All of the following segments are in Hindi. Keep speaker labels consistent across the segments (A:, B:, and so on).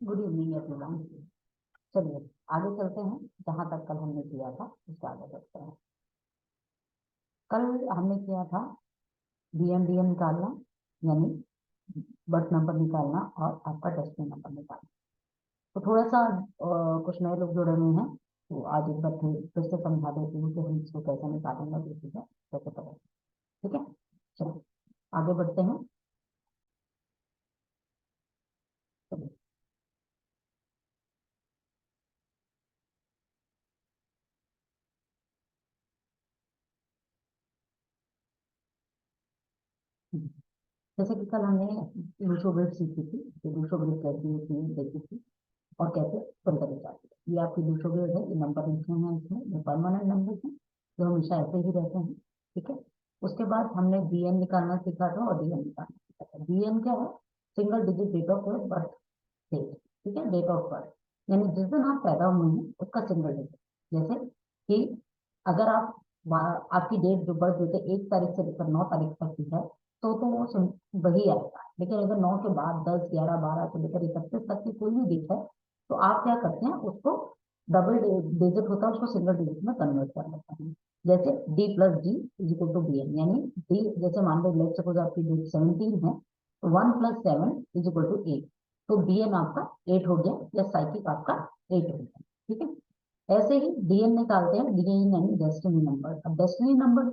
A: Good evening everyone. चलिए आगे चलते हैं। जहां तक कल हमने किया था उससे आगे बढ़ते हैं। कल हमने किया था बीएमडीएम निकालना, यानी बर्थ नंबर निकालना और आपका डेस्टिनी नंबर निकालना। तो थोड़ा सा कुछ नए लोग जुड़े हुए हैं, तो आज एक बार फिर से समझा देती हूँ कि हम इसको कैसे निकालेंगे, जो चीज़ है कैसे करेंगे। ठीक है, चलो आगे बढ़ते हैं। चलिए, जैसे कि कल हमने लूसो ग्रिड सीखी थी कि लूसो ग्रिड कैसी होती है देखी थी और कैसे बंद करी जाती है। ये आपकी लूसो ग्रिड है, ये नंबर लिखे हैं इसमें, ये परमानेंट नंबर हैं जो हमेशा ऐसे ही रहते हैं। ठीक है, उसके बाद हमने बीएन निकालना सीखा था और डीएन निकालना सीखा था। बीएन क्या है? Single digit date of birth date. ठीक है, डेट ऑफ बर्थ यानी जिस दिन आप पैदा हुए हैं उसका सिंगल डिजिट। जैसे कि अगर आप आपकी डेट जो बर्थ डेट है 1 तारीख से लेकर 9 तारीख तक की है, तो वो वही आएगा। लेकिन अगर 9 के बाद 10, 11, 12 से लेकर 31 तक की कोई भी डेट है, तो आप क्या करते हैं, उसको डबल डिजिट होता है, उसको सिंगल डिजिट में कन्वर्ट कर लेते हैं। जैसे D plus D is equal to B N, यानी डी जैसे मान लो लेट सपोज आपकी डेट 17 है, तो 1 + 7 इज इक्वल टू 8। तो बी एन आपका 8 हो गया, या साइकिक आपका 8 हो गया। ठीक है, ऐसे ही डीएन निकालते हैं, डीएन यानी डेस्टिनी नंबर। अब डेस्टिनी नंबर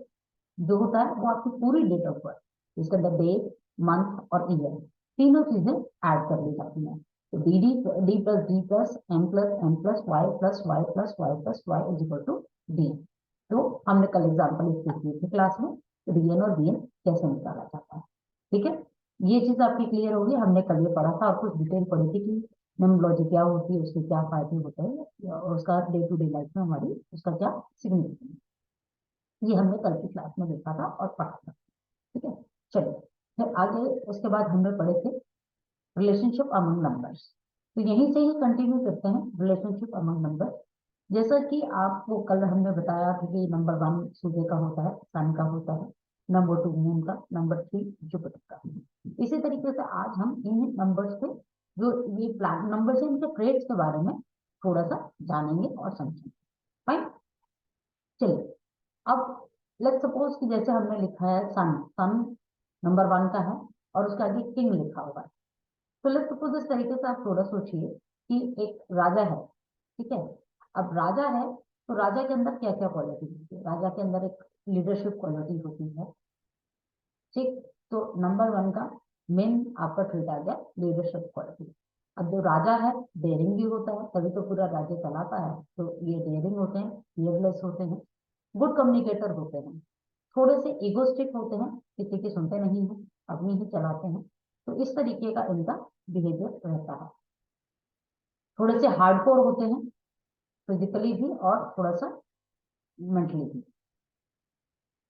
A: जो होता है वो आपकी पूरी डेट ऑफ बर्थ, इसके अंदर डेट, मंथ और ईयर तीनों चीजें ऐड कर ली जाती हैं। तो D D D plus D plus M plus Y plus Y plus Y plus Y is equal to D. तो हमने कल एग्जाम्पल इसकी की थी क्लास में, डीएन और बीएन कैसे निकाला जाता है। ठीक है, ये चीज आपकी क्लियर होगी। हमने कल ये पढ़ा था और कुछ डिटेल पढ़ी थी कि न्यूमरोलॉजी क्या होती है, उसके क्या फायदे होते हैं और उसका डे टू डे लाइफ में हमारी उसका क्या सिग्निफिकेंस, ये हमने कल की क्लास में देखा था और पढ़ा था। ठीक है, चलिए फिर आगे उसके बाद हमने पढ़े थे रिलेशनशिप अमंग नंबर्स। तो यहीं से ही कंटिन्यू करते हैं रिलेशनशिप अमंग नंबर। जैसा कि आपको कल हमने बताया था कि नंबर 1 सूर्य का होता है, सन का होता है, नंबर 2 मून का, नंबर 3 जुपिटर का। इसी तरीके से आज हम इन नंबर्स के जो ये प्लान नंबर है इनके ट्रेड्स के बारे में थोड़ा सा जानेंगे और समझेंगे। फाइन, चलिए अब लेट सपोज कि जैसे हमने लिखा है सन, सन नंबर 1 का है और उसके आगे किंग लिखा हुआ है। तो लेट सपोज इस तरीके से आप थोड़ा सोचिए कि एक राजा है। ठीक है, अब राजा है तो राजा के अंदर क्या क्या क्वालिटी होती है? राजा के अंदर एक लीडरशिप क्वालिटी होती है। ठीक, तो नंबर 1 का मेन आपका ट्रेट आ गया लीडरशिप क्वालिटी। अब जो राजा है डेयरिंग भी होता है, तभी तो पूरा राज्य चलाता है। तो ये डेयरिंग होते हैं, फियरलेस होते हैं, गुड कम्युनिकेटर होते हैं, थोड़े से इगोस्टिक होते हैं, किसी की सुनते नहीं है, अपनी ही चलाते हैं। तो इस तरीके का इनका बिहेवियर रहता है। थोड़े से हार्डकोर होते हैं, फिजिकली भी और थोड़ा सा मेंटली भी।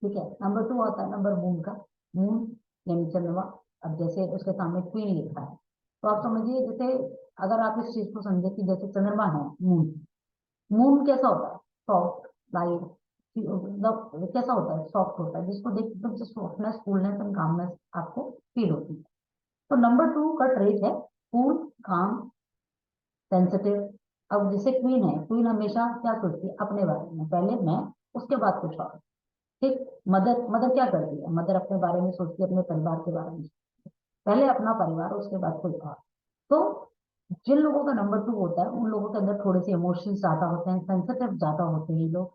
A: ठीक है, नंबर 2 आता है नंबर मून का। मून यानी चंद्रमा। अब जैसे उसके सामने क्वीन लिखा है, तो आप समझिए जैसे अगर आप इस चीज को समझे कि जैसे चंद्रमा है, मून, मून कैसा होता है? सॉफ्ट, लाइट, मतलब कैसा होता है? सॉफ्ट होता है, जिसको देख एकदम से सॉफ्टनेस, कूलनेस एंड कामनेस आपको फील होती है। तो नंबर 2 का ट्रेट है कूल, काम, सेंसिटिव। अब जैसे क्वीन है, क्वीन हमेशा क्या सोचती है? अपने बारे में, पहले मैं, उसके बाद कुछ और। ठीक, मदर, मदर क्या करती है? मदर अपने बारे में सोचती है, अपने परिवार के बारे में, पहले अपना परिवार उसके बाद कोई और। तो जिन लोगों का नंबर 2 होता है उन लोगों के अंदर थोड़े से इमोशंस ज्यादा होते हैं, सेंसिटिव ज्यादा होते हैं ये लोग,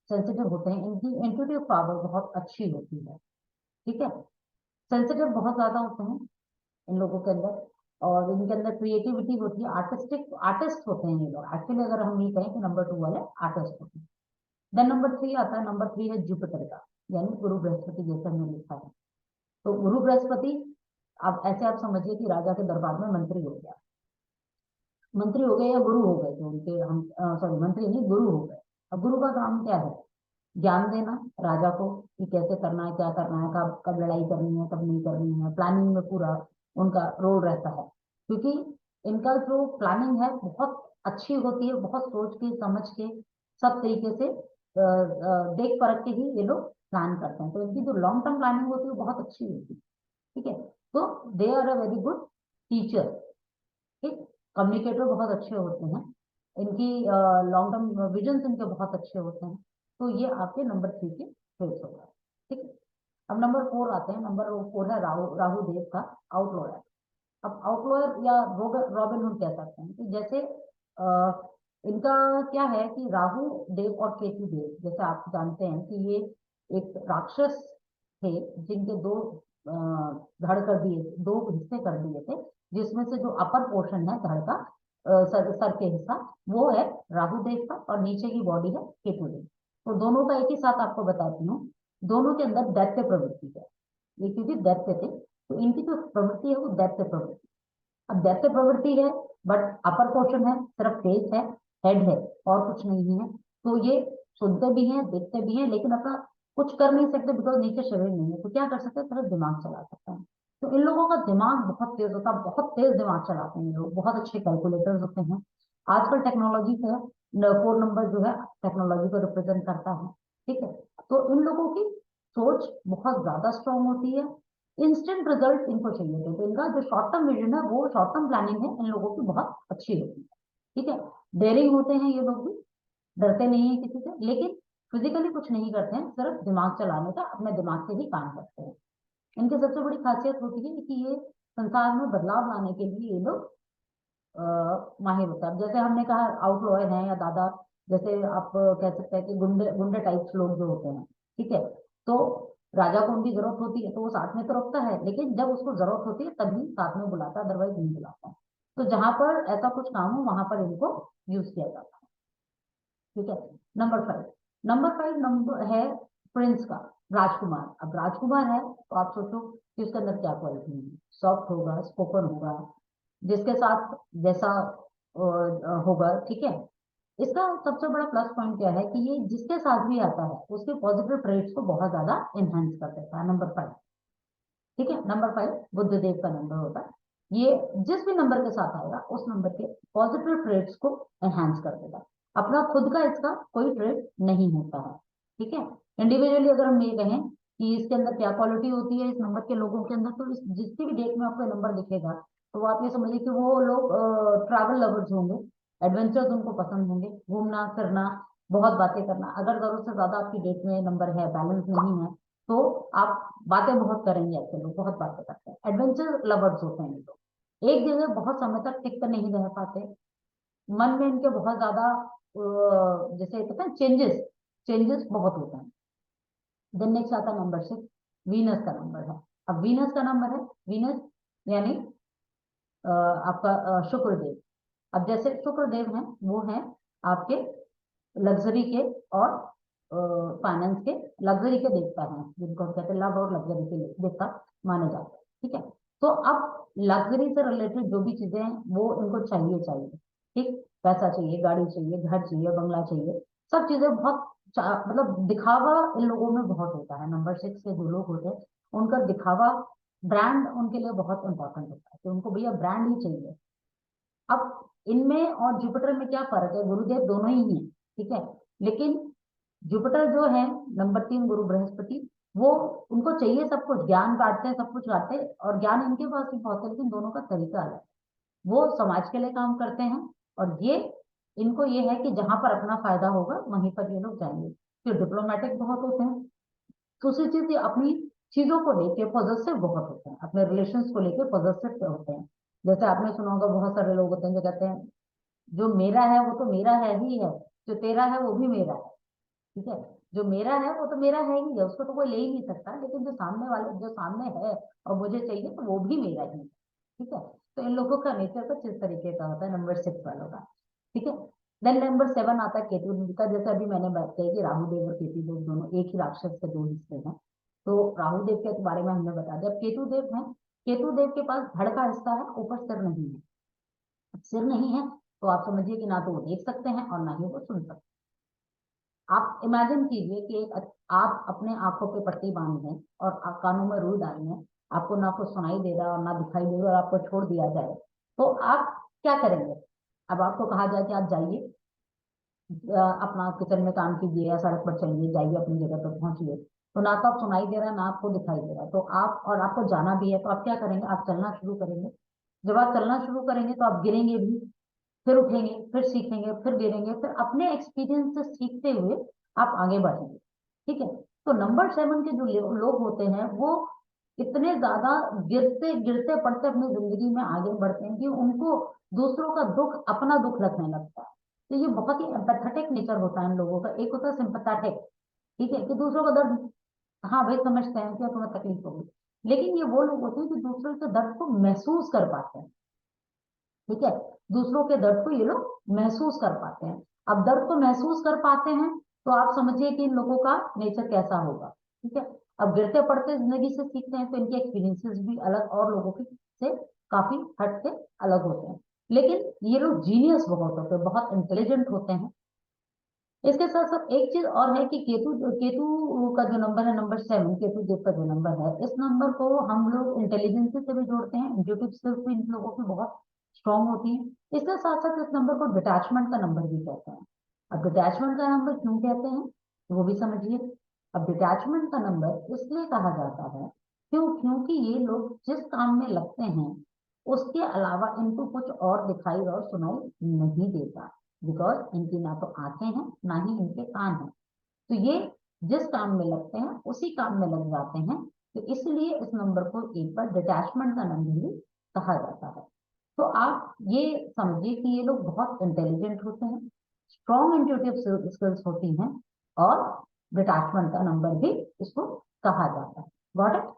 A: सेंसिटिव होते हैं, इनकी इंट्यूटिव पावर बहुत अच्छी होती है। ठीक है, सेंसिटिव बहुत ज्यादा होते हैं इन लोगों के अंदर, और इनके अंदर क्रिएटिविटी होती है, आर्टिस्टिक आर्टिस्ट होते हैं ये लोग। एक्चुअली अगर हम ये कहें कि नंबर 2 वाले आर्टिस्ट होते हैं। देन नंबर 3 आता है, नंबर 3 है जुपिटर का, यानी गुरु बृहस्पति, जैसे हमने लिखा है। तो गुरु बृहस्पति, अब ऐसे आप समझिए कि राजा के दरबार में मंत्री हो गया, मंत्री हो गए या गुरु हो गए, तो उनके हम सॉरी मंत्री नहीं, गुरु हो गए। अब गुरु का काम क्या है? ज्ञान देना राजा को कि कैसे करना है, क्या करना है, कब कब लड़ाई करनी है, कब नहीं करनी है, प्लानिंग में पूरा उनका रोल रहता है। क्योंकि इनका जो प्लानिंग है बहुत अच्छी होती है, बहुत सोच के समझ के सब तरीके से देख परख के ही ये लोग प्लान करते हैं। तो इनकी जो लॉन्ग टर्म प्लानिंग होती है वो बहुत अच्छी होती है। ठीक है, तो they are a very good teacher. ठीक, कम्युनिकेटर बहुत अच्छे होते हैं, इनकी लॉन्ग टर्म विजन इनके बहुत अच्छे होते हैं। तो ये आपके नंबर 3 के ट्रेट्स होगा। ठीक है, अब नंबर 4 आते हैं। नंबर 4 है राहु राहु देव का आउटलॉयर। अब आउटलॉयर या रॉबिन हुड कह सकते हैं कि जैसे इनका क्या है कि राहु देव और केतु देव, जैसे आप जानते हैं कि ये एक राक्षस थे जिनके दो धड़ कर दिए, दो हिस्से कर दिए थे, जिसमें से जो अपर पोर्शन है धड़ का, सर के हिस्सा, वो है राहु देव का और नीचे की बॉडी है केतु देव। तो दोनों का एक ही साथ आपको बताती हूँ, दोनों के अंदर दैत्य प्रवृत्ति है। ये क्योंकि दैत्य थे, तो इनकी जो प्रवृत्ति है वो दैत्य प्रवृत्ति। अब दैत्य प्रवृत्ति है, बट अपर पोर्शन है, सिर्फ फेस है, हेड है, और कुछ नहीं है। तो ये सुनते भी हैं, देखते भी हैं, लेकिन अपना कुछ कर नहीं सकते, बिकॉज नीचे शरीर नहीं है। तो क्या कर सकते हैं, सिर्फ दिमाग चला सकते हैं। तो इन लोगों का दिमाग बहुत तेज होता है, बहुत तेज दिमाग चलाते हैं ये लोग, बहुत अच्छे कैलकुलेटर्स होते हैं। आजकल टेक्नोलॉजी को 4 नंबर जो है टेक्नोलॉजी को रिप्रेजेंट करता है। ठीक है, तो इन लोगों की सोच बहुत ज्यादा स्ट्रांग होती है, इंस्टेंट रिजल्ट इनको चाहिए थे। तो इनका जो शॉर्ट टर्म विजन है, वो शॉर्ट टर्म प्लानिंग है इन लोगों की बहुत अच्छी होती है। ठीक है, डेयरिंग होते हैं ये लोग भी, डरते नहीं है किसी से, लेकिन फिजिकली कुछ नहीं करते हैं, सिर्फ दिमाग चलाने का, अपने दिमाग से ही काम करते हैं। इनकी सबसे बड़ी खासियत होती है कि ये संसार में बदलाव लाने के लिए ये लोग माहिर होता है। जैसे हमने कहा आउटलॉयर हैं या दादा, जैसे आप कह सकते हैं कि गुंडे गुंडे टाइप्स लोग जो होते हैं। ठीक है, तो राजा को उनकी जरूरत होती है तो वो साथ में तो रखता है, लेकिन जब उसको जरूरत होती है तभी साथ में बुलाता है, अदरवाइज नहीं बुलाता है। तो जहां पर ऐसा कुछ काम हो वहां पर इनको यूज किया जाता है। ठीक है, नंबर 5 नंबर है प्रिंस का, राजकुमार। अब राजकुमार है तो आप सोचो कि उसके अंदर क्या क्वालिटी है, सॉफ्ट होगा, स्पोकन होगा, जिसके साथ जैसा होगा। ठीक है, इसका सबसे बड़ा प्लस पॉइंट क्या है कि ये जिसके साथ भी आता है उसके पॉजिटिव ट्रेड्स को बहुत ज्यादा एनहांस कर देता है। नंबर 5, ठीक है, नंबर 5 बुद्धदेव का नंबर होता है। ये जिस भी नंबर के साथ आएगा उस नंबर के पॉजिटिव ट्रेड्स को एनहांस कर देगा। अपना खुद का इसका कोई ट्रेड नहीं होता है। ठीक है, इंडिविजुअली अगर हम ये कहें कि इसके अंदर क्या क्वालिटी होती है इस नंबर के लोगों के अंदर, तो इस जिसकी भी डेट में आपको नंबर दिखेगा तो आप ये समझिए कि वो लोग ट्रैवल लवर्स होंगे, एडवेंचर्स उनको पसंद होंगे, घूमना फिरना, बहुत बातें करना। अगर जरूरत से ज्यादा आपकी डेट में नंबर है, बैलेंस नहीं है, तो आप बातें बहुत करेंगे। ऐसे लोग बहुत बातें करते हैं, एडवेंचर लवर्स होते हैं ये लोग, एक जगह बहुत समय तक टिक कर नहीं रह पाते, मन में इनके बहुत ज्यादा जैसे कहते हैं चेंजेस चेंजेस बहुत होते हैं। देन नेक्स्ट आता नंबर 6, वीनस का नंबर है। अब वीनस का नंबर है, वीनस यानी आपका शुक्रदेव। अब जैसे शुक्रदेव हैं वो हैं आपके लग्जरी के और फाइनेंस के, लग्जरी के देवता हैं, जिनको हम कहते हैं लव और लग्जरी के देवता माने जाते हैं। ठीक है, तो अब लग्जरी से रिलेटेड जो भी चीजें हैं वो इनको चाहिए चाहिए। ठीक, पैसा चाहिए, गाड़ी चाहिए, घर चाहिए, बंगला चाहिए, सब चीजें बहुत मतलब दिखावा इन लोगों में बहुत होता है। नंबर 6 के जो लोग होते हैं उनका दिखावा, ब्रांड उनके लिए बहुत इंपॉर्टेंट होता है, तो उनको भैया ब्रांड ही चाहिए। अब इनमें और जुपिटर में क्या फर्क है, गुरुदेव दोनों ही हैं। ठीक है, लेकिन जुपिटर जो है नंबर 3 गुरु बृहस्पति, वो उनको चाहिए सब कुछ, ज्ञान बांटते हैं, सब कुछ बांटते हैं, और ज्ञान इनके पास भी बहुत है, लेकिन दोनों का तरीका अलग है। वो समाज के लिए काम करते हैं, और ये इनको ये है कि जहां पर अपना फायदा होगा वहीं पर ये लोग जाएंगे। तो डिप्लोमेटिक बहुत होते हैं। दूसरी चीज ये अपनी चीजों को लेके पॉजिटिव बहुत होते हैं, अपने रिलेशंस को लेके पॉजिटिव होते हैं। जैसे आपने सुना होगा बहुत सारे लोग होते हैं जो कहते हैं जो मेरा है वो तो मेरा है ही है, जो तेरा है वो भी मेरा है। ठीक है, जो मेरा है वो तो मेरा है ही है, उसको तो कोई ले ही नहीं सकता, लेकिन जो सामने वाले जो सामने है और मुझे चाहिए तो वो भी मेरा ही है। ठीक है, तो इन लोगों का नेचर कुछ इस तरीके का होता है नंबर 6 वालों का। ठीक है, देन नंबर 7 आता है केतु देव का। जैसे अभी मैंने बात की कि राहु देव और केतु देव दोनों एक ही राक्षस के दो हिस्से हैं, तो राहु देव के बारे में हमने बता दिया। केतु देव है, केतु देव के पास धड़ का हिस्सा है, ऊपर सिर नहीं है। सिर नहीं है तो आप समझिए कि ना तो वो देख सकते हैं और ना ही वो सुन सकते हैं। आप इमेजिन कीजिए कि आप अपने आंखों पे पट्टी बांध लें और कानों में रुई डाल लें, आपको ना कुछ सुनाई दे रहा और ना दिखाई दे रहा और आपको छोड़ दिया जाए, तो आप क्या करेंगे। अब आपको कहा जाए कि आप जाइए अपना किचन में काम कीजिए या सड़क पर चलिए, जाइए अपनी जगह पर पहुंचिए, तो ना तो आप सुनाई दे रहा है ना आपको दिखाई दे रहा है, तो आप और आपको जाना भी है तो आप क्या करेंगे, आप चलना शुरू करेंगे। जब आप चलना शुरू करेंगे तो आप गिरेंगे भी, फिर उठेंगे, फिर सीखेंगे, फिर गिरेंगे, फिर अपने एक्सपीरियंस से सीखते हुए आप आगे बढ़ेंगे। ठीक है। तो नंबर 7 के जो लोग होते हैं वो इतने ज्यादा गिरते गिरते पड़ते अपनी जिंदगी में आगे बढ़ते हैं कि उनको दूसरों का दुख अपना दुख लगने लगता है। तो ये बहुत ही एम्पैथेटिक नेचर होता है इन लोगों का। एक होता है सिंपैथेटिक, ठीक है, कि दूसरों का दर्द, हाँ भाई समझते हैं कि तुम्हें तकलीफ होगी, लेकिन ये वो लोग होते हैं कि दूसरों के दर्द को महसूस कर पाते हैं। ठीक है। दूसरों के दर्द को ये लोग महसूस कर पाते हैं। अब दर्द को महसूस कर पाते हैं तो आप समझिए कि इन लोगों का नेचर कैसा होगा। ठीक है। अब गिरते पड़ते जिंदगी से सीखते हैं तो इनके एक्सपीरियंसेस भी अलग और लोगों के से काफी हट के अलग होते हैं। लेकिन ये लोग जीनियस बहुत होते हैं, बहुत इंटेलिजेंट होते हैं। इसके साथ साथ एक चीज और है कि केतु केतु का जो नंबर है, नंबर 7, केतु देव का जो नंबर है, इस नंबर को हम लोग इंटेलिजेंस से भी जोड़ते हैं। इंट्यूटिव स्किल्स भी इन लोगों की बहुत स्ट्रांग होती है। इसके साथ साथ इस नंबर को डिटैचमेंट का नंबर भी कहते हैं। अब डिटैचमेंट का नंबर क्यों कहते हैं वो भी समझिए। अब डिटैचमेंट का नंबर इसलिए कहा जाता है क्योंकि ये लोग जिस काम में लगते हैं उसके अलावा इनको कुछ और दिखाई और सुनाई नहीं देता। बिकॉज इनकी ना तो आंखें हैं ना ही इनके कान हैं। तो ये जिस काम में लगते हैं उसी काम में लग जाते हैं। तो इसलिए इस नंबर को एक बार डिटैचमेंट का नंबर भी कहा जाता है। तो आप ये समझिए कि ये लोग बहुत इंटेलिजेंट होते हैं, स्ट्रॉन्ग इंट्यूटिव स्किल्स होती हैं, और डिटैचमेंट का नंबर भी इसको कहा जाता है। Got it.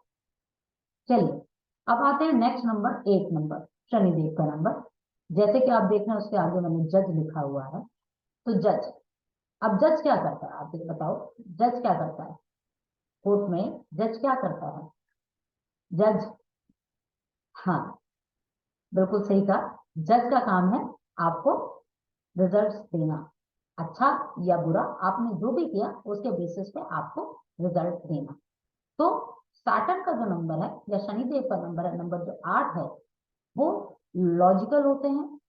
A: चलिए, अब आते हैं नेक्स्ट नंबर, 8 नंबर, शनिदेव का नंबर। जैसे कि आप देख रहे हैं उसके आगे मैंने जज लिखा हुआ है। तो जज, अब जज क्या करता है आप ये बताओ। जज क्या करता है कोर्ट में? जज क्या करता है? जज, हाँ, बिल्कुल सही कहा। जज का काम है आपको रिजल्ट्स देना। अच्छा या बुरा आपने जो भी किया उसके बेसिस पे आपको रिजल्ट देना। तो सैटर्न का जो नंबर है या शनिदेव का नंबर है, नंबर जो 8 है, वो लॉजिकल होते हैं।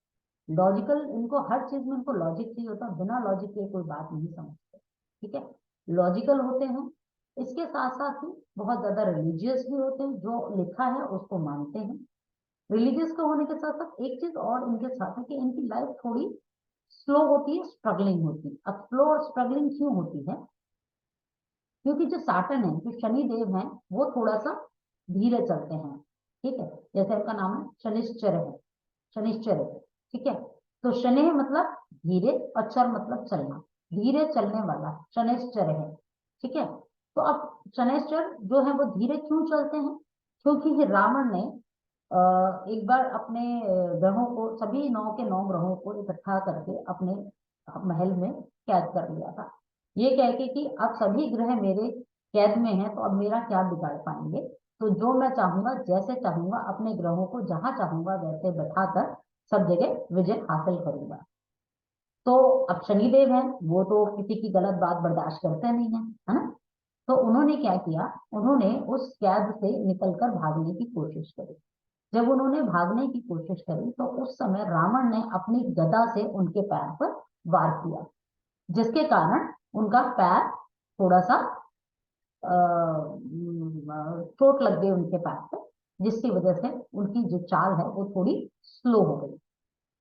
A: लॉजिकल, इनको हर चीज में इनको लॉजिक चाहिए होता है, बिना लॉजिक के कोई बात नहीं समझते। ठीक है। लॉजिकल होते हैं। इसके साथ साथ ही बहुत ज्यादा रिलीजियस भी होते हैं, जो लिखा है उसको मानते हैं। रिलीजियस का होने के साथ साथ एक चीज और इनके साथ है कि इनकी लाइफ थोड़ी स्लो होती है, स्ट्रगलिंग होती है। अब स्लो और स्ट्रगलिंग क्यों होती है? क्योंकि जो सैटर्न है, जो शनि देव है, वो थोड़ा सा धीरे चलते हैं। ठीक है। जैसे उनका नाम है शनिश्चर है, शनिश्चर है। ठीक है। तो शनि मतलब धीरे और चर मतलब चलना, धीरे चलने वाला शनिश्चर है। ठीक है। तो अब शनिश्चर जो है वो धीरे क्यों चलते हैं? क्योंकि रावण ने एक बार अपने ग्रहों को, सभी 9 के 9 ग्रहों को इकट्ठा करके अपने महल में कैद कर लिया था। ये कह के कि अब सभी ग्रह मेरे कैद में हैं तो अब मेरा क्या बिगाड़ पाएंगे। तो जो मैं चाहूंगा, जैसे चाहूंगा, अपने ग्रहों को जहां चाहूंगा वैसे बैठाकर सब जगह विजय हासिल करूंगा। तो अब शनिदेव है, वो तो किसी की गलत बात बर्दाश्त करते नहीं है ना। तो उन्होंने क्या किया, उन्होंने उस कैद से निकलकर भागने की कोशिश करी। जब उन्होंने भागने की कोशिश करी तो उस समय रावण ने अपनी गदा से उनके पैर पर वार किया, जिसके कारण उनका पैर थोड़ा सा चोट लग गई उनके पैर पे, जिसकी वजह से उनकी जो चाल है वो थोड़ी स्लो हो गई।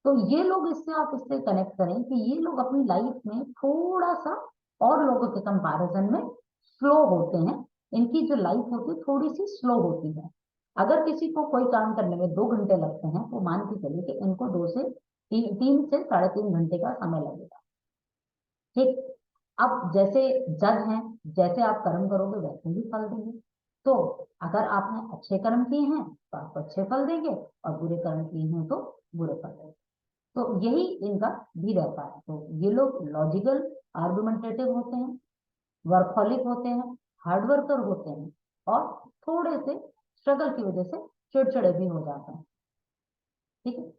A: तो ये लोग, इससे आप इससे कनेक्ट करें कि ये लोग अपनी लाइफ में थोड़ा सा और लोगों के कंपैरिजन में स्लो होते हैं। इनकी जो लाइफ होती है थोड़ी सी स्लो होती है। अगर किसी को कोई काम करने में 2 घंटे लगते हैं तो मान के चलिए कि इनको 2 से 3 से 3.5 घंटे का समय लगेगा। ठीक। अब जैसे जज हैं, जैसे आप कर्म करोगे वैसे ही फल देंगे। तो अगर आपने अच्छे कर्म किए हैं तो आपको अच्छे फल देंगे, और बुरे कर्म किए हैं तो बुरे फल देंगे। तो यही इनका भी रहता है। तो ये लोग लॉजिकल, आर्गुमेंटेटिव होते हैं, वर्कहोलिक होते हैं, हार्ड वर्कर होते हैं, और थोड़े से स्ट्रगल की वजह से चिड़चिड़े भी हो जाते हैं। ठीक है।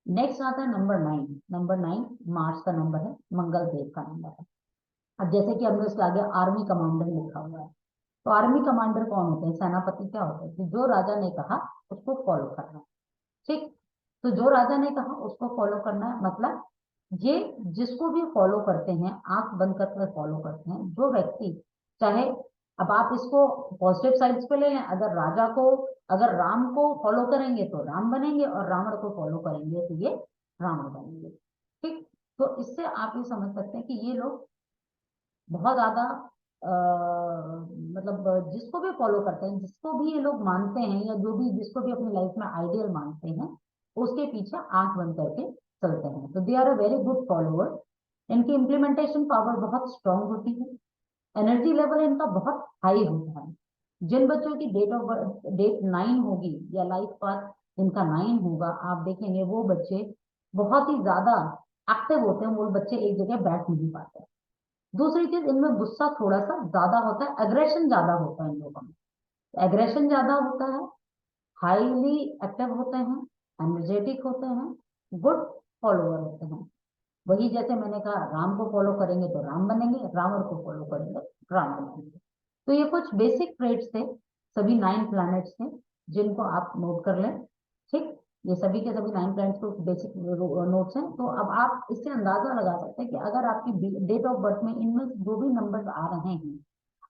A: नेक्स्ट आता है नंबर 9। नंबर 9 मार्स का नंबर है, मंगल देव का नंबर है। अब जैसे कि हमने उसके आगे आर्मी कमांडर लिखा हुआ है। तो आर्मी कमांडर कौन होते हैं? सेनापति क्या होते हैं? कि जो राजा ने कहा उसको फॉलो करना। ठीक। तो जो राजा ने कहा उसको फॉलो करना है, मतलब ये जिसको भी फॉलो करते हैं, आंख बंद करके फॉलो करते हैं, जो व्यक्ति चाहे अब आप इसको पॉजिटिव साइड्स पे ले लें, अगर राम को फॉलो करेंगे तो राम बनेंगे, और रावण को फॉलो करेंगे तो ये रावण बनेंगे। ठीक, तो इससे आप ये समझ सकते हैं कि ये लोग बहुत ज्यादा मतलब जिसको भी फॉलो करते हैं, जिसको भी ये लोग मानते हैं, या जो भी जिसको भी अपनी लाइफ में आइडियल मानते हैं, उसके पीछे आंख बंद करके चलते हैं। तो they are a very good follower. इनकी इम्प्लीमेंटेशन पावर बहुत स्ट्रांग होती है, एनर्जी लेवल इनका बहुत हाई होता है। जिन बच्चों की डेट ऑफ बर्थ डेट 9 होगी या लाइफ पाथ इनका 9 होगा, आप देखेंगे वो बच्चे बहुत ही ज्यादा एक्टिव होते हैं, वो बच्चे एक जगह बैठ नहीं पाते। दूसरी चीज, इनमें गुस्सा थोड़ा सा ज्यादा होता है, एग्रेशन ज्यादा होता है इन लोगों में, एग्रेशन ज्यादा होता है, हाईली एक्टिव होते हैं, एनर्जेटिक होते हैं, गुड फॉलोअर होते हैं। वही जैसे मैंने कहा, राम को फॉलो करेंगे तो राम बनेंगे, रावण को फॉलो करेंगे राम बनेंगे। तो ये कुछ बेसिक ट्रेड्स थे, सभी 9 प्लैनेट्स थे, जिनको आप नोट कर लें। ठीक, ये सभी के सभी 9 प्लैनेट्स को बेसिक नोट्स हैं। तो अब आप इससे अंदाजा लगा सकते हैं कि अगर आपकी डेट ऑफ बर्थ में इनमें जो भी नंबर्स आ रहे हैं,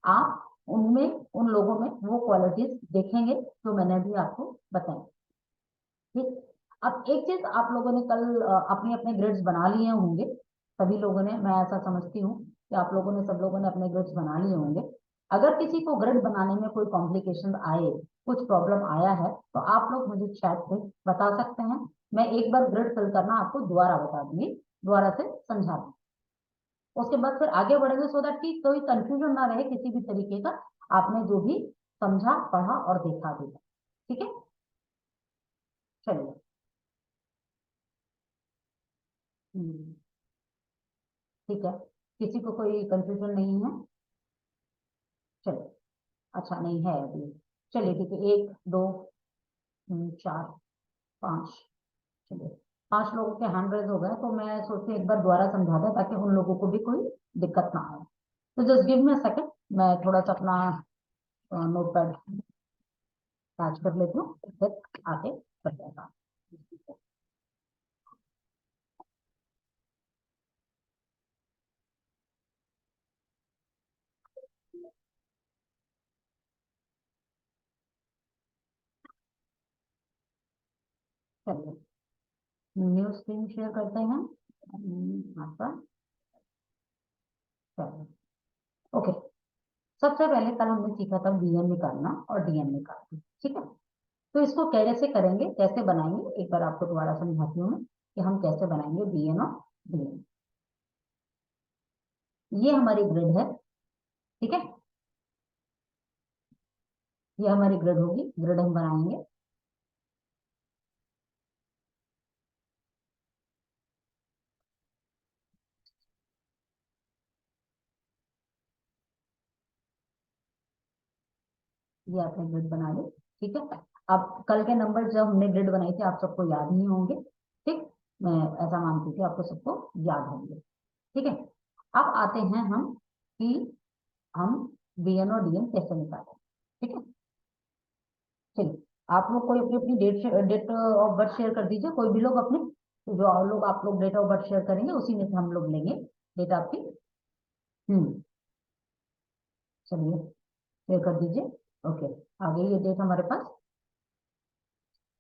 A: आप उनमें उन लोगों में वो क्वालिटीज देखेंगे जो मैंने भी आपको बताई। ठीक, अब एक चीज, आप लोगों ने कल अपने अपने ग्रेड्स बना लिए होंगे, सभी लोगों ने, मैं ऐसा समझती हूँ कि आप लोगों ने, सब लोगों ने अपने ग्रेड्स बना लिए होंगे। अगर किसी को ग्रेड बनाने में कोई कॉम्प्लिकेशन आए, कुछ प्रॉब्लम आया है, तो आप लोग मुझे चैट पे बता सकते हैं। मैं एक बार ग्रेड फिल करना आपको दोबारा बता दूंगी, दोबारा से समझा दूंगी। उसके बाद फिर आगे बढ़ेंगे, सो दैट कि कोई कंफ्यूजन ना रहे किसी भी तरीके का, आपने जो भी समझा, पढ़ा और देखा भी। ठीक है, चलिए। ठीक है, किसी को कोई कंफ्यूजन नहीं है? चलिए, अच्छा नहीं है अभी। चलिए ठीक है, 1 2 4 5, चलिए 5 लोगों के हैंड रेज हो गए, तो मैं सोचती एक बार दोबारा समझा दें ताकि उन लोगों को भी कोई दिक्कत ना आए। तो just give me a second, मैं थोड़ा सा अपना नोट पैड अटैच कर लेती हूँ, फिर आगे कर जाएगा। चलिए, न्यू स्क्रीन शेयर करते हैं आपका। चलिए, ओके। सबसे पहले कल हमने सीखा था बीएन निकालना और डीएन निकालना। ठीक है, तो इसको कैसे करेंगे, कैसे बनाएंगे, एक बार आपको दोबारा समझाती हूँ मैं कि हम कैसे बनाएंगे बीएन और डीएन। ये हमारी ग्रिड है। ठीक है, ये हमारी ग्रिड होगी, ग्रिड हम बनाएंगे। ये आपने ग्रिड बना ली। ठीक है, अब कल के नंबर जब हमने ग्रिड बनाई थी, आप सबको याद नहीं होंगे। ठीक, मैं ऐसा मानती थी आपको सबको याद होंगे। ठीक है, अब आते हैं हम कि हम बीएन और डीएन कैसे निकालें। ठीक है, चलिए, आप लोग कोई अपनी अपनी डेट ऑफ बर्थ शेयर कर दीजिए, कोई भी लोग अपने, तो जो और लोग, आप लोग डेट ऑफ बर्थ शेयर करेंगे उसी में से हम लोग लेंगे डेट आपकी। चलिए, शेयर कर दीजिए। ओके, आ गई ये डेट हमारे पास।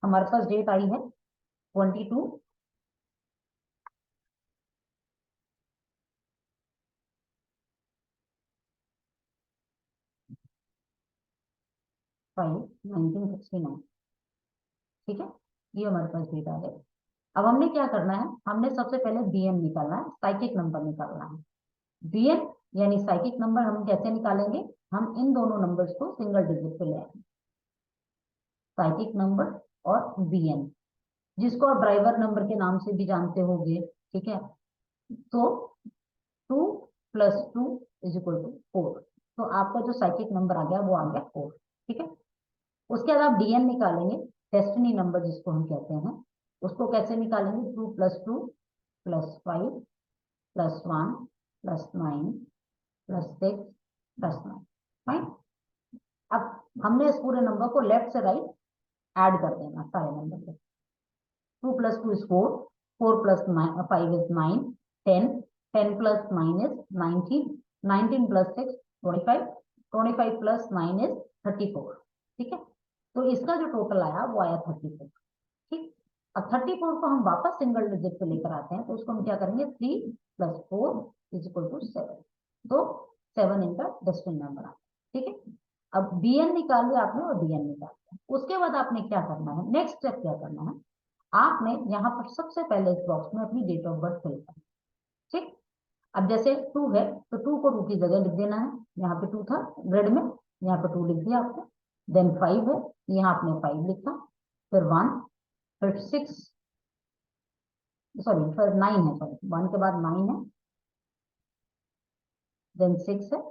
A: हमारे पास डेट आई है 22/5/1969। ठीक है, ये हमारे पास डेट आ गई। अब हमने क्या करना है, हमने सबसे पहले बीएन निकालना है, साइकिक नंबर निकालना है। बीएन यानी साइकिक नंबर हम कैसे निकालेंगे, हम इन दोनों नंबर्स को सिंगल डिजिट पे ले आएंगे, साइकिक नंबर और बीएन, जिसको आप ड्राइवर नंबर के नाम से भी जानते होंगे। ठीक है, तो 2 + 2 = 4, तो आपका जो साइकिक नंबर आ गया वो आ गया 4। ठीक है, उसके बाद आप डीएन निकालेंगे, डेस्टिनी नंबर जिसको हम कहते हैं। उसको कैसे निकालेंगे, 2 + 2 + 5 + 1 + 9 + 6 + 9। फाइन। अब हमने इस पूरे नंबर को लेफ्ट से राइट ऐड कर देना, सारे नंबर को। 2 + 2 = 4, 4 + 5 = 9, 10, 10 + 9 = 19, 19 + 6 = 25, 25 प्लस 9 इज 34। ठीक है, तो इसका जो टोटल आया वो आया 34। ठीक, अब 34 को हम वापस सिंगल डिजिट पे लेकर आते हैं, तो उसको हम क्या करेंगे, 3 प्लस 4 इज इक्वल टू 7। तो 7 इनका डेस्टिनी नंबर आता है। ठीक है, अब bn निकाल लिया आपने और dn निकाल लिया। उसके बाद आपने क्या करना है, नेक्स्ट स्टेप क्या करना है, आपने यहाँ पर सबसे पहले इस बॉक्स में अपनी डेट ऑफ बर्थ फिल करना। ठीक, अब जैसे 2 है तो 2 को 2 की जगह लिख देना है, यहाँ पे 2 था ग्रेड में, यहाँ पे 2 लिख दिया आपने। देन 5 है, यहाँ आपने 5 लिखा, फिर 1, फिर 6, सॉरी फिर 9 है, सॉरी 1 के बाद 9 है, देन 6 है,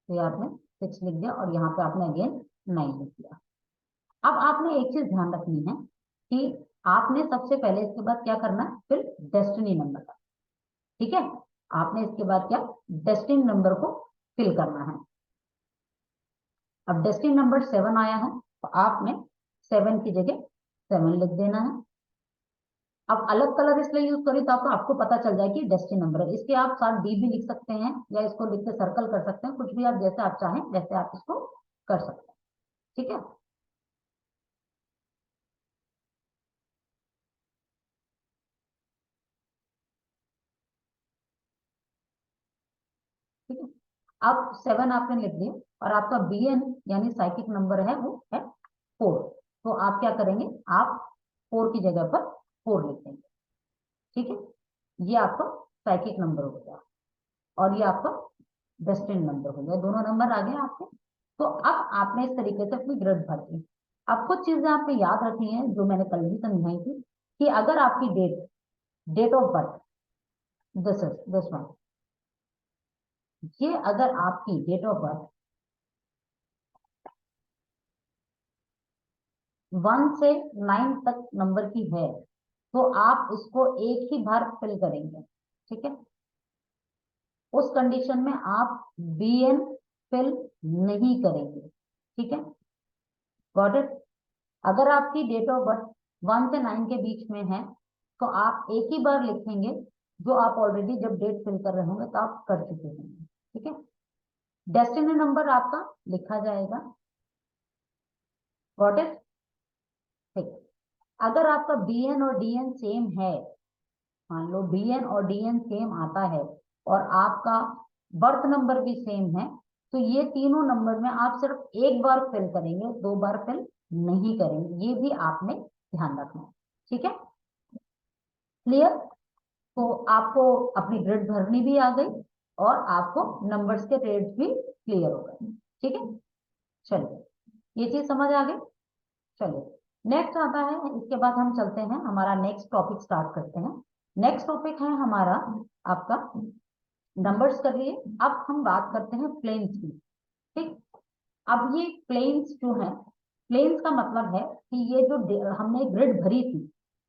A: तो आपने 6 लिख दिया और यहाँ पे आपने अगेन 9 लिख दिया। अब आपने एक चीज ध्यान रखनी है कि आपने सबसे पहले इसके बाद क्या करना है, फिर डेस्टिनी नंबर का। ठीक है, आपने इसके बाद क्या, डेस्टिनी नंबर को फिल करना है। अब डेस्टिनी नंबर 7 आया है, तो आपने 7 की जगह 7 लिख देना है। अब अलग कलर इसलिए यूज करी तो आपको पता चल जाए कि डेस्टिनी नंबर है। इसके आप साथ डी भी लिख सकते हैं या इसको लिख के सर्कल कर सकते हैं, कुछ भी आप जैसे आप चाहें वैसे आप इसको कर सकते हैं। ठीक है, ठीक है, अब 7 आपने लिख दिया और आपका bn यानी साइकिक नंबर है वो है 4। तो आप क्या करेंगे, आप 4 की जगह पर 4 लिख देंगे। ठीक है, ये आपका साइकिक नंबर हो गया और ये आपका डेस्टिनी नंबर हो गया, दोनों नंबर आ गए आपके। तो अब आपने इस तरीके से अपनी ग्रिड भर दी। अब कुछ चीजें आपको याद रखनी है जो मैंने कल भी समझाई थी, कि अगर आपकी date of birth, this one, ये अगर आपकी डेट ऑफ बर्थ 1 से 9 तक नंबर की है, तो आप इसको एक ही बार फिल करेंगे। ठीक है, उस कंडीशन में आप bn फिल नहीं करेंगे। ठीक है, गॉट इट। अगर आपकी डेट ऑफ बर्थ 1 से 9 के बीच में है, तो आप एक ही बार लिखेंगे, जो आप ऑलरेडी जब डेट फिल कर रहे होंगे तो आप कर चुके होंगे। ठीक है, डेस्टिनी नंबर आपका लिखा जाएगा, गॉट इट। ठीक, अगर आपका bn और dn सेम है, मान लो bn और dn सेम आता है और आपका बर्थ नंबर भी सेम है, तो ये तीनों नंबर में आप सिर्फ एक बार फिल करेंगे, 2 बार फिल नहीं करेंगे, ये भी आपने ध्यान रखना है। ठीक है, क्लियर। तो आपको अपनी ग्रिड भरनी भी आ गई और आपको नंबर्स के रेट्स भी क्लियर हो गए। ठीक है, चलिए ये चीज समझ आ गई। चलिए नेक्स्ट आता है, इसके बाद हम चलते हैं, हमारा नेक्स्ट टॉपिक स्टार्ट करते हैं। नेक्स्ट टॉपिक है हमारा आपका नंबर्स कर लिए। अब हम बात करते हैं प्लेन्स की। ठीक, अब ये प्लेन्स जो है, प्लेन्स का मतलब है कि ये जो हमने ग्रिड भरी थी,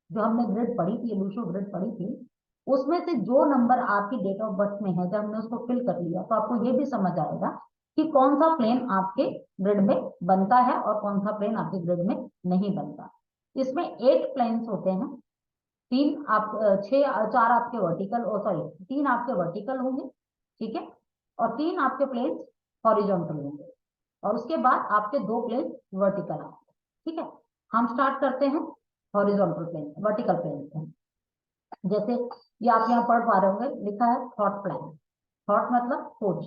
A: जो हमने ग्रिड पढ़ी थी, लूशो ग्रिड पढ़ी थी, उसमें से जो नंबर आपकी डेट ऑफ बर्थ में है, जब हमने उसको फिल कर लिया तो आपको ये भी समझ आएगा कि कौन सा प्लेन आपके ग्रिड में बनता है और कौन सा प्लेन आपके ग्रिड में नहीं बनता। इसमें 8 प्लेन्स होते हैं, 3 आप 4 आपके वर्टिकल, ओ सॉरी 3 आपके वर्टिकल होंगे। ठीक है, और 3 आपके प्लेन्स हॉरिजॉन्टल होंगे और उसके बाद आपके 2 प्लेन वर्टिकल आएंगे। ठीक है, हम स्टार्ट करते हैं हॉरिजॉन्टल प्लेन, वर्टिकल प्लेन से। जैसे ये आप यहाँ पढ़ पा रहे होंगे, लिखा है थॉट प्लान। थॉट मतलब सोच।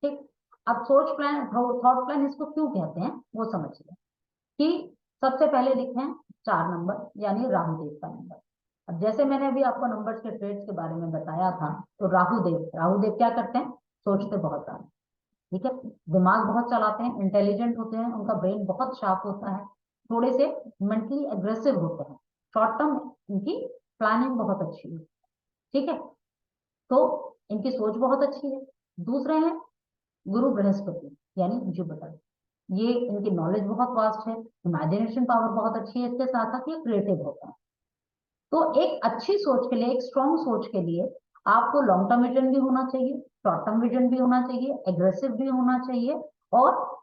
A: ठीक, अब सोच प्लान, थॉट प्लान इसको क्यों कहते हैं वो समझिए। कि सबसे पहले लिखे हैं 4 नंबर यानी राहुदेव का नंबर। अब जैसे मैंने अभी आपको नंबर्स के ट्रेड्स के बारे में बताया था, तो राहुदेव क्या करते हैं, सोचते बहुत ज्यादा। ठीक है, दिमाग बहुत चलाते हैं, इंटेलिजेंट होते हैं, उनका ब्रेन बहुत शार्प होता है, थोड़े से मेंटली एग्रेसिव होते हैं, शॉर्ट टर्म इनकी प्लानिंग बहुत अच्छी है। ठीक है, तो इनकी सोच बहुत अच्छी है। दूसरे हैं गुरु बृहस्पति यानी जुपिटर, ये इनकी नॉलेज बहुत वास्ट है, इमेजिनेशन पावर बहुत अच्छी है, इसके साथ साथ ये क्रिएटिव होता है। तो एक अच्छी सोच के लिए, एक स्ट्रॉन्ग सोच के लिए आपको लॉन्ग टर्म विजन भी होना चाहिए, शॉर्ट टर्म विजन भी होना चाहिए, एग्रेसिव भी होना चाहिए और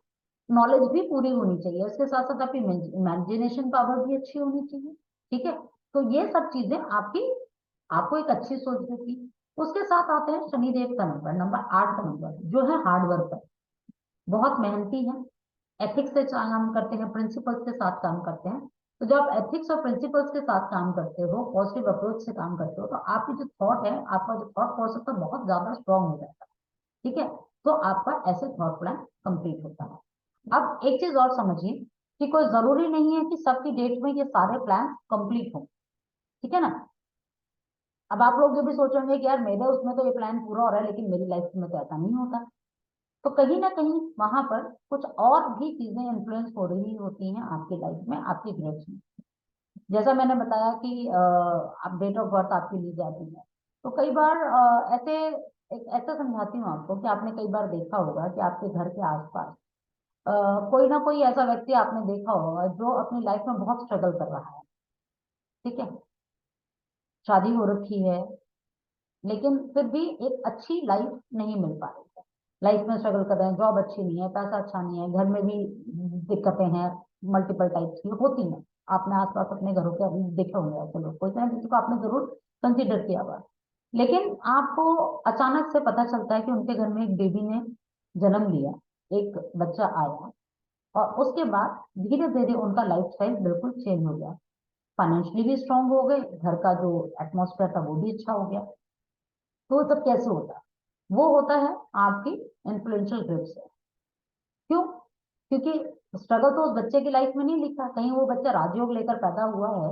A: नॉलेज भी पूरी होनी चाहिए। इसके साथ साथ आपकी इमेजिनेशन पावर भी अच्छी होनी चाहिए। ठीक है, तो ये सब चीजें आपकी, आपको एक अच्छी सोच देती। उसके साथ आते हैं शनिदेव का नंबर, नंबर 8 का नंबर, जो है हार्ड वर्कर, बहुत मेहनती है, एथिक्स से काम करते हैं, प्रिंसिपल्स के साथ काम करते हैं। तो जब आप एथिक्स और प्रिंसिपल्स के साथ काम करते हो, पॉजिटिव अप्रोच से काम करते हो, तो आपकी जो थॉट है, आपका जो थॉट प्रोसेस है, बहुत ज्यादा स्ट्रांग हो जाता है। ठीक है, तो आपका ऐसे थॉट प्लान कंप्लीट होता है। अब एक चीज और समझिए कि कोई जरूरी नहीं है कि सबकी डेट में ये सारे प्लान कंप्लीट हो। ठीक है ना। अब आप लोग ये भी सोचेंगे कि यार मेरे उसमें तो ये प्लान पूरा हो रहा है, लेकिन मेरी लाइफ में तो ऐसा नहीं होता। तो कहीं ना कहीं वहां पर कुछ और भी चीजें इन्फ्लुएंस हो रही होती हैं आपकी लाइफ में, आपकी ग्रोथ में। जैसा मैंने बताया कि आप डेट ऑफ बर्थ आपकी ली जाती है, तो कई बार ऐसे एक ऐसा समझाती हूँ आपको कि आपने कई बार देखा होगा कि आपके घर के आसपास कोई ना कोई ऐसा व्यक्ति आपने देखा होगा जो अपनी लाइफ में बहुत स्ट्रगल कर रहा है। ठीक है, शादी हो रखी है, लेकिन फिर भी एक अच्छी लाइफ नहीं मिल पा रही है, लाइफ में स्ट्रगल कर रहे हैं, जॉब अच्छी नहीं है, पैसा अच्छा नहीं है, घर में भी दिक्कतें हैं, मल्टीपल टाइप्स की होती हैं। आपने आसपास अपने घरों के अभी देखे होंगे ऐसे लोग, कोई ना किसी को आपने जरूर कंसिडर किया हुआ। लेकिन आपको अचानक से पता चलता है कि उनके घर में एक बेबी ने जन्म लिया, एक बच्चा आया, और उसके बाद धीरे धीरे उनका लाइफ स्टाइल बिल्कुल चेंज हो गया, फाइनेंशियली भी स्ट्रांग हो गए, घर का जो एटमोसफेयर था वो भी अच्छा हो गया। तो वो सब कैसे होता है? वो होता है आपकी इन्फ्लुएंशियल ग्रिड से। क्यों? क्योंकि स्ट्रगल तो उस बच्चे की लाइफ में नहीं लिखा, कहीं वो बच्चा राजयोग लेकर पैदा हुआ है,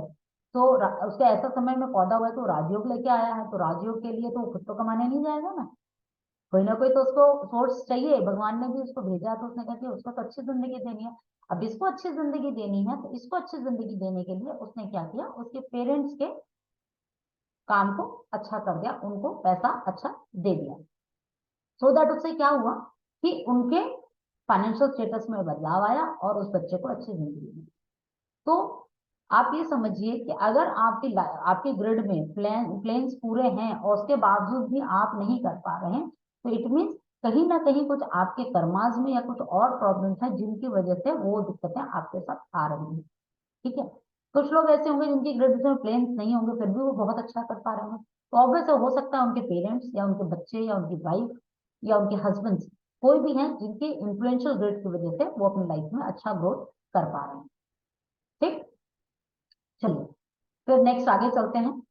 A: तो उसके ऐसा समय में पैदा हुआ है तो राजयोग लेके आया है, तो राजयोग के लिए तो वो खुद तो कमाने नहीं जाएगा ना, कोई ना कोई तो उसको सोर्स चाहिए। भगवान ने भी उसको भेजा, तो उसने कहा कि उसको तो अच्छी जिंदगी देनी है। अब इसको अच्छी जिंदगी देनी है, तो इसको अच्छी जिंदगी देने के लिए उसने क्या किया, उसके पेरेंट्स के काम को अच्छा कर दिया, उनको पैसा अच्छा दे दिया। सो दैट उससे क्या हुआ कि उनके फाइनेंशियल स्टेटस में बदलाव आया और उस बच्चे को अच्छी जिंदगी मिली। तो आप ये समझिए कि अगर आपके ग्रिड में प्लेन्स पूरे हैं और उसके बावजूद भी आप नहीं कर पा रहे हैं, तो इट मीन्स कहीं ना कहीं कुछ आपके कर्माज में या कुछ और प्रॉब्लम्स हैं जिनकी वजह से वो दिक्कतें आपके साथ आ रही हैं। ठीक है, कुछ लोग ऐसे होंगे जिनकी ग्रेड में प्लेन्स नहीं होंगे, फिर भी वो बहुत अच्छा कर पा रहे हैं। तो ऑब्वियस हो सकता है उनके पेरेंट्स या उनके बच्चे या उनकी वाइफ या उनके हस्बैंड, कोई भी हैं जिनके इन्फ्लुएंशियल ग्रेड की वजह से वो अपनी लाइफ में अच्छा ग्रोथ कर पा रहे हैं। ठीक, चलिए फिर नेक्स्ट आगे चलते हैं।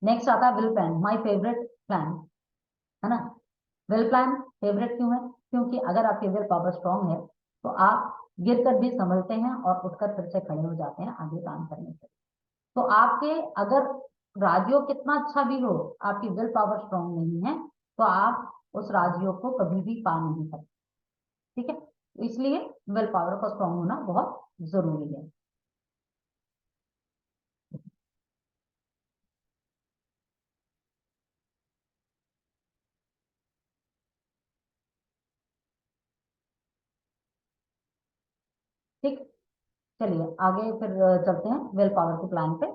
A: नेक्स्ट आता है will plan, my favourite plan, है ना। विल प्लान फेवरेट क्यों है? क्योंकि अगर आपकी विल पावर स्ट्रांग है, तो आप गिर कर भी संभलते हैं और उठकर फिर से खड़े हो जाते हैं आगे काम करने के। तो आपके अगर राजयोग कितना अच्छा भी हो, आपकी विल पावर स्ट्रांग नहीं है, तो आप उस राजयोग को कभी भी पा नहीं सकते। ठीक है, इसलिए विल पावर का स्ट्रांग होना बहुत जरूरी है। ठीक, चलिए आगे फिर चलते हैं विल पावर के प्लान पे।